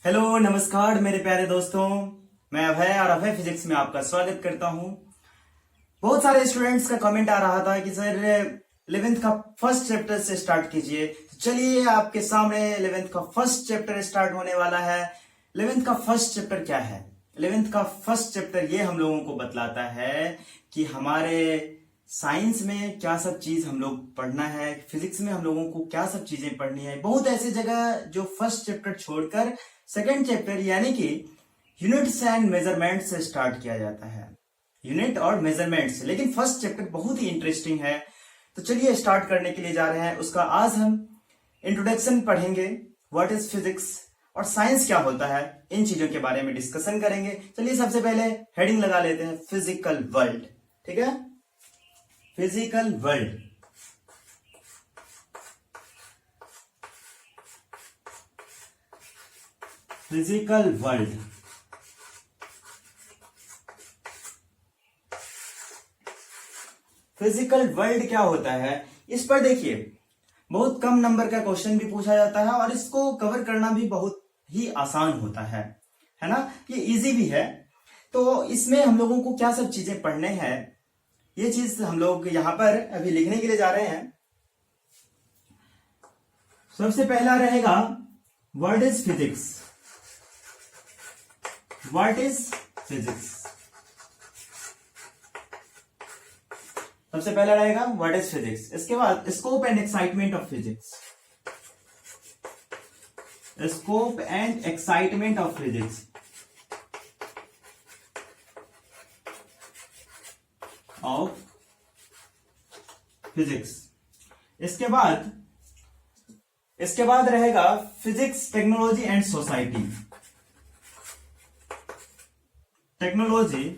Hello नमस्कार मेरे प्यारे दोस्तों। मैं अभय और अभय फिजिक्स में आपका स्वागत करता हूं। बहुत सारे स्टूडेंट्स का कमेंट आ रहा था कि सर 11th का फर्स्ट चैप्टर से स्टार्ट कीजिए। तो चलिए आपके सामने 11th का फर्स्ट चैप्टर स्टार्ट होने वाला है। 11th का फर्स्ट चैप्टर क्या है? 11th का फर्स्ट चैप्टर ये हम लोगों को बतलाता है कि हमारे साइंस में क्या सब चीज हम लोग पढ़ना है, फिजिक्स में हम लोगों को क्या सब चीजें पढ़नी है। बहुत ऐसी जगह जो फर्स्ट चैप्टर छोड़कर सेकेंड चैप्टर यानी कि यूनिट्स एंड मेजरमेंट से स्टार्ट किया जाता है, यूनिट और मेजरमेंट से। लेकिन फर्स्ट चैप्टर बहुत ही इंटरेस्टिंग है। तो चलिए स्टार्ट करने के लिए जा रहे हैं। उसका आज हम इंट्रोडक्शन पढ़ेंगे, व्हाट इज फिजिक्स और साइंस क्या होता है, इन चीजों के बारे में डिस्कशन करेंगे। चलिए सबसे पहले हेडिंग लगा लेते हैं, फिजिकल वर्ल्ड। ठीक है, physical world. Physical world physical world क्या होता है, इस पर देखिए बहुत कम नंबर का क्वेश्चन भी पूछा जाता है और इसको कवर करना भी बहुत ही आसान होता है ना। ये इजी भी है। तो इसमें हम लोगों को क्या सब चीजें पढ़ने हैं, ये चीज हम लोग यहां पर अभी लिखने के लिए जा रहे हैं। सबसे पहला रहेगा what is physics. What is physics, सबसे पहला रहेगा व्हाट इज फिजिक्स। इसके बाद scope and excitement of physics. Scope and excitement of physics इसके बाद रहेगा physics technology and society. Technology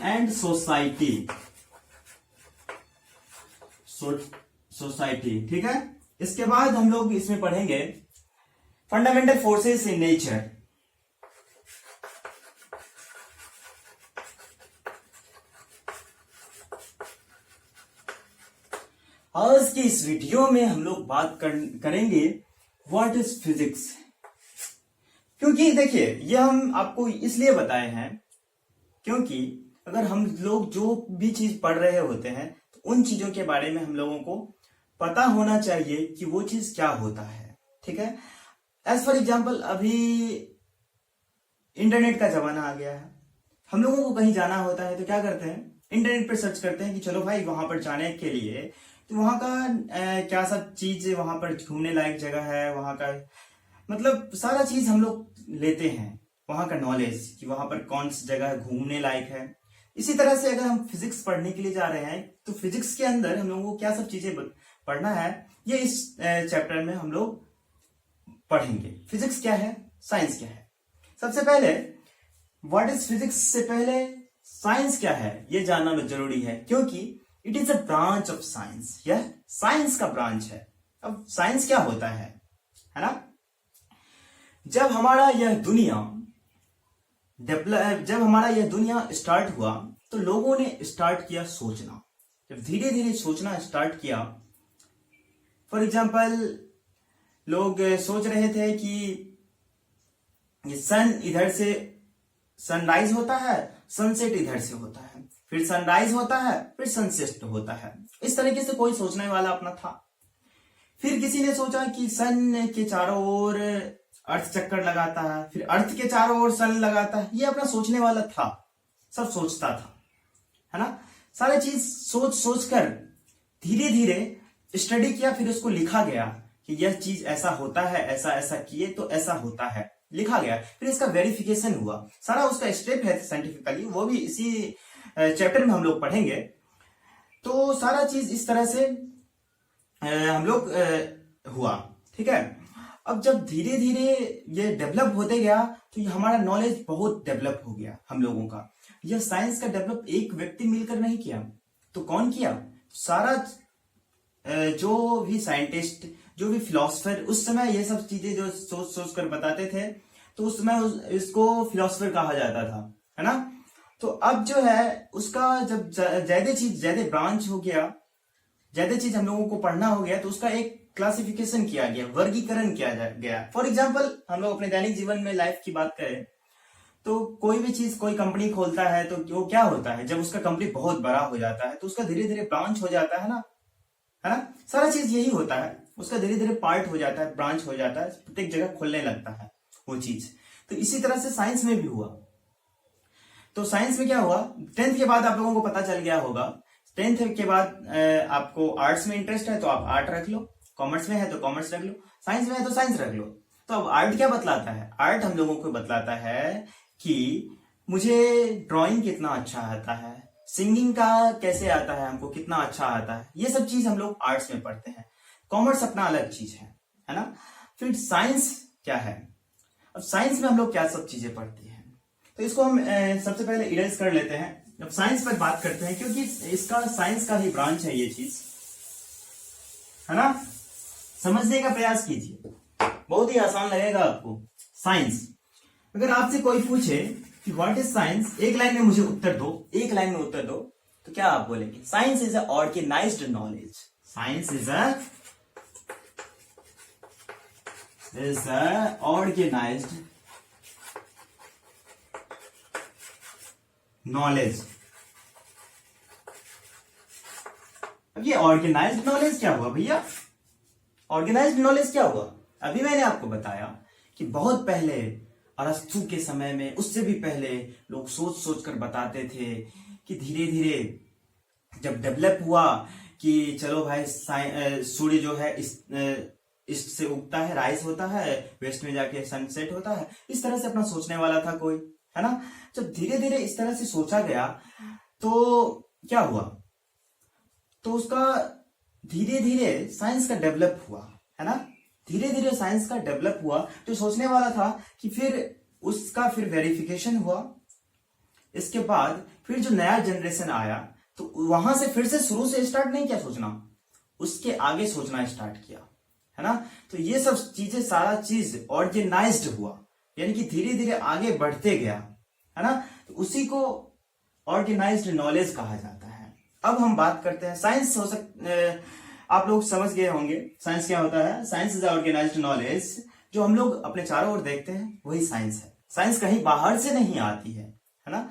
and society. Society ठीक है। इसके बाद हम लोग इसमें पढ़ेंगे फंडामेंटल फोर्सेस इन नेचर। आज की इस वीडियो में हम लोग बात करेंगे व्हाट इज फिजिक्स। क्योंकि देखिए ये हम आपको इसलिए बताए हैं क्योंकि अगर हम लोग जो भी चीज पढ़ रहे होते हैं तो उन चीजों के बारे में हम लोगों को पता होना चाहिए कि वो चीज क्या होता है। ठीक है, एज फॉर एग्जाम्पल अभी इंटरनेट का जमाना आ गया है। हम लोगों को कहीं जाना होता है तो क्या करते हैं, इंटरनेट पर सर्च करते हैं कि चलो भाई वहां पर जाने के लिए तो वहां का क्या सब चीज वहां पर घूमने लायक जगह है, वहां का मतलब सारा चीज हम लोग लेते हैं, वहां का नॉलेज कि वहां पर कौन सी जगह घूमने लायक है। इसी तरह से अगर हम फिजिक्स पढ़ने के लिए जा रहे हैं तो फिजिक्स के अंदर हम लोगों को क्या सब चीजें पढ़ना है, ये इस चैप्टर में हम लोग पढ़ेंगे। फिजिक्स क्या है, साइंस क्या है। सबसे पहले व्हाट इज फिजिक्स से पहले साइंस क्या है ये जानना जरूरी है, क्योंकि it is a branch of science. यह साइंस का ब्रांच है। अब साइंस क्या होता है ना। जब हमारा यह दुनिया स्टार्ट हुआ तो लोगों ने स्टार्ट किया सोचना। जब धीरे धीरे सोचना स्टार्ट किया, फॉर एग्जाम्पल लोग सोच रहे थे कि ये सन इधर से सनराइज होता है, सनसेट इधर से होता है, फिर सनराइज होता है, फिर सनसेट होता है। इस तरीके से कोई सोचने वाला अपना था। फिर किसी ने सोचा कि सन के चारों ओर अर्थ चक्कर लगाता है, फिर अर्थ के चारों ओर सन लगाता है। ये अपना सोचने वाला था, सब सोचता था, है ना। सारे चीज सोच सोच कर धीरे धीरे स्टडी किया, फिर उसको लिखा गया कि यह चीज ऐसा होता है, ऐसा ऐसा किए तो ऐसा होता है, लिखा गया। फिर इसका वेरिफिकेशन हुआ, सारा उसका स्टेप है साइंटिफिकली, वो भी इसी चैप्टर में हम लोग पढ़ेंगे। तो सारा चीज इस तरह से हम लोग हुआ। ठीक है, अब जब धीरे धीरे ये डेवलप होते गया तो ये हमारा नॉलेज बहुत डेवलप हो गया हम लोगों का। यह साइंस का डेवलप एक व्यक्ति मिलकर नहीं किया, तो कौन किया? सारा जो भी साइंटिस्ट, जो भी फिलोसफर उस समय ये सब चीजें जो सोच सोच कर बताते थे, तो उस समय इसको फिलोसफर कहा जाता था, है ना। तो अब जो है उसका जब ज्यादा चीज ज्यादा ब्रांच हो गया ज्यादा चीज हम लोगों को पढ़ना हो गया तो उसका एक क्लासिफिकेशन किया गया, वर्गीकरण किया गया। फॉर एग्जाम्पल हम लोग अपने दैनिक जीवन में लाइफ की बात करें तो कोई भी चीज, कोई कंपनी खोलता है तो वो क्या होता है, जब उसका कंपनी बहुत बड़ा हो जाता है तो उसका धीरे धीरे ब्रांच हो जाता है ना, है ना। सारा चीज यही होता है, उसका धीरे धीरे पार्ट हो जाता है, ब्रांच हो जाता है, प्रत्येक जगह खुलने लगता है वो चीज। तो इसी तरह से साइंस में भी हुआ। तो साइंस में क्या हुआ, 10th के बाद आप लोगों को पता चल गया होगा, 10th के बाद आपको आर्ट्स में इंटरेस्ट है तो आप आर्ट रख लो, कॉमर्स में है तो कॉमर्स रख लो, साइंस में है तो साइंस रख लो। तो अब आर्ट क्या बतलाता है, आर्ट हम लोगों को बतलाता है कि मुझे ड्राइंग कितना अच्छा आता है, सिंगिंग का कैसे आता है, हमको कितना अच्छा आता है, ये सब चीज हम लोग आर्ट्स में पढ़ते हैं। कॉमर्स अपना अलग चीज है ना। फिर साइंस क्या है, अब साइंस में हम लोग क्या सब चीजें पढ़ते हैं, तो इसको हम सबसे पहले इरेज कर लेते हैं। अब साइंस पर बात करते हैं क्योंकि इसका साइंस का ही ब्रांच है ये चीज, है ना। समझने का प्रयास कीजिए, बहुत ही आसान लगेगा आपको। साइंस, अगर आपसे कोई पूछे कि व्हाट इज साइंस, एक लाइन में मुझे उत्तर दो, एक लाइन में उत्तर दो, तो क्या आप बोलेंगे? Science is a organised knowledge, science is a organised knowledge. अब ये ऑर्गेनाइज्ड नॉलेज क्या हुआ भैया, ऑर्गेनाइज्ड नॉलेज क्या हुआ? अभी मैंने आपको बताया कि बहुत पहले अरस्तु के समय में, उससे भी पहले लोग सोच सोच कर बताते थे कि धीरे धीरे जब डेवलप हुआ कि चलो भाई सूर्य जो है ईस्ट से उगता है, राइज होता है, वेस्ट में जाके सनसेट होता है, इस तरह से अपना सोचने वाला था कोई, है ना। जब धीरे धीरे इस तरह से सोचा गया तो क्या हुआ, तो उसका धीरे धीरे साइंस का डेवलप हुआ, है ना। धीरे धीरे साइंस का डेवलप हुआ, जो सोचने वाला था कि फिर उसका फिर वेरिफिकेशन हुआ। इसके बाद फिर जो नया जनरेशन आया तो वहां से फिर से शुरू से स्टार्ट नहीं किया सोचना, उसके आगे सोचना स्टार्ट किया, है ना। तो ये सब चीजें, सारा चीज ऑर्गेनाइज्ड हुआ, यानी कि धीरे धीरे आगे बढ़ते गया, है ना। तो उसी को ऑर्गेनाइज्ड नॉलेज कहा जाता है। अब हम बात करते हैं साइंस। आप लोग समझ गए होंगे साइंस क्या होता है। साइंस इज ऑर्गेनाइज्ड नॉलेज, जो हम लोग अपने चारों ओर देखते हैं वही साइंस है। साइंस कहीं बाहर से नहीं आती है ना।